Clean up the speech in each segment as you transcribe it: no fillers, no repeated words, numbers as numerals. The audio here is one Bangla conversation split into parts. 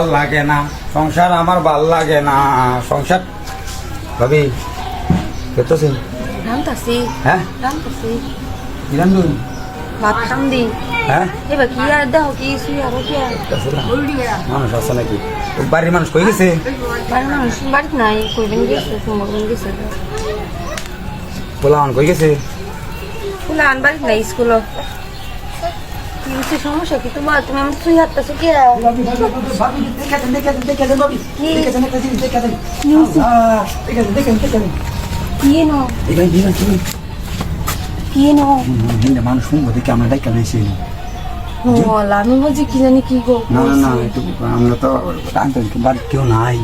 লাগে না সংসার আমার ভাল লাগে না সংসার ভাবি কেতছে রান্তাছি হ্যাঁ রান্তাছি ইরান্দুন ভাত রান্ধি হ্যাঁ এবার কি আর দেখো কি শুই আর কি আর মানুষ আছে নাকি বাড়ির মানুষ কই গেছে বাড়ির মানুষ বাড়িতে নাই কইবেন গেছে তোমার গেছে পোলাওয়ান কই গেছে ফুলা আন বাড়িতে নাই স্কুল কি হচ্ছে সমস্যা কি তোমার তুমি আমার শুই হাঁটতেছো কি কি নো কি নো মানুষ শুনবো দেখে আমরা ডাইকা নিয়েছি বল আমি বলছি কি জানি কি গো না না না একটু আমরা তো আনতেন বাড়ি কেউ নাই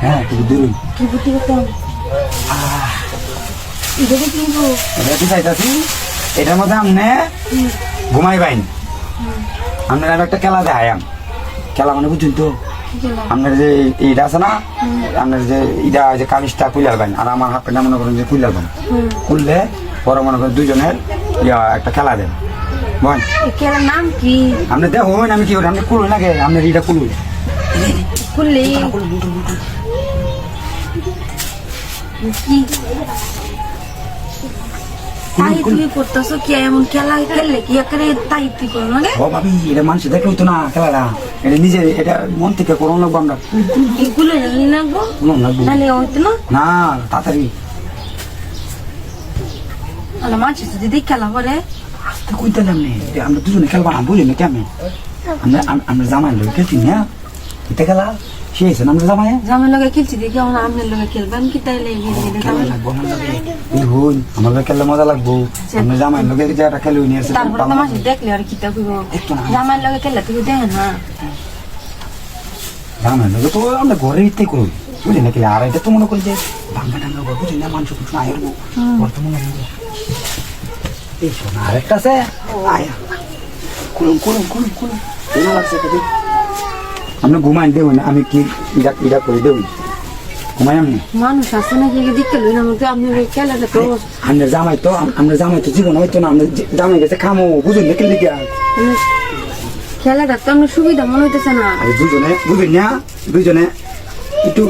হ্যাঁ একটু দেবেন কি বুদ্ধি করতাম এটা কি গো রেডি চাইতাছি এটার মধ্যে আমনে ঘুমাই বাইন আপনার একটা খেলা দেখায়াম খেলা মানে বুঝছেন তো আপনার যে এইটা আছে না আপনার যে ইটা যে কামিজটা কুইলার বাইন আর আমার হাফ প্যান্টটা মনে করেন যে কুইলার বাইন খুললে পরে মনে করেন দুজনের একটা খেলা দেন বল এই খেলার নাম কি আপনি দেখুন আমি কি করি আপনি কুলুন আগে আপনার ইটা কুলুন খুললি কি তাই তুমি করতেছো কি এমন খেলা খেললে কি এখানে তাই তুই করো না ও ভাবি এটা মানুষ দেখলে হইতো না খেলাটা এটা নিজে এটা মন থেকে করুন লাগবো আমরা এগুলো জানি না গো কুলুন লাগবো তাহলে হইতো না না তাড়াতাড়ি আলা মাছ যদি খেলা করে আস্তে কইতে নামনে আমরা দুজনে খেলবা না বুঝলি না কেমন আমরা জামাই লোক খেলছি না এটা খেলা সে এসে আমরা জামাই জামের লগে খেলছি দেখি আমার আমের লগে খেলবেন কি তাইলে খেলা লাগবো আমার লাগে হইন আমার লগে খেললে মজা লাগবো আমরা জামাই লোকে যে একটা খেলে নিয়ে আসছে তারপরে তো মাছ দেখলে আর কি তা কইব জামার লগে খেললে তুই দেখ না জামাই লোকে তো আমরা ঘরে ইতে করি বুঝলি নাকি আর এটা তো মনে করি যে ভাঙ্গা টাঙ্গা বুঝলি না মানুষ কিছু আয়ের বর্তমানে এই শোনা আরেকটা আছে আয়া কুলুম কুলুম কুলুম কুলুম ভালো লাগছে কদি আমরা ঘুমাই দেব না আমি কি ইটা করে দেব ঘুমাই আমি মানুষ আছে নাকি দেখতে লই না মতো আপনি খেলাটা তো আমরা জামাই তো জীবন হইতো না আমরা জামাই গেছে খামো বুঝুন না কেলে গিয়া খেলাটা তো আমরা সুবিধা মনে হইতেছে না আরে দুজনে বুঝুন না দুজনে একটু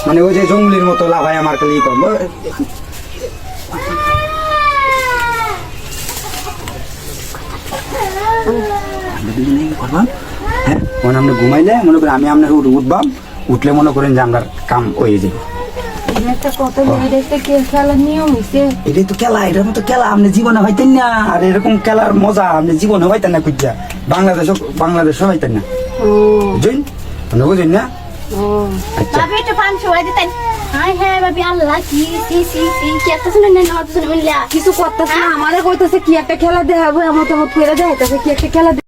মানে ওই যে জঙ্গলির মতো লাভাই আমার কাছে করবো হ্যাঁ মনে আমরা ঘুমাইলে মনে করেন আমি আপনার উঠবাম উঠলে মনে করেন যে আমরা কাম হয়ে যাবে একটা কত একটা খেলার নিয়ম হইছে এটাই তো খেলা এটার মতো খেলা আপনি জীবনে হইতেন না আর এরকম খেলার মজা আপনি জীবনে হইতেন না খুঁজা বাংলাদেশ হইতেন না বুঝুন আপনি বুঝুন না আচ্ছা বাবি একটু পান ছড়াই দিতেন হাই হ্যাঁ বাবি আল্লাহ কি কি এত শুনে না অত শুনে মিললা কিছু করতেছে না আমারে কইতেছে কি একটা খেলা দেখাবো এমন তেমন করে দেখাইতেছে কি একটা খেলা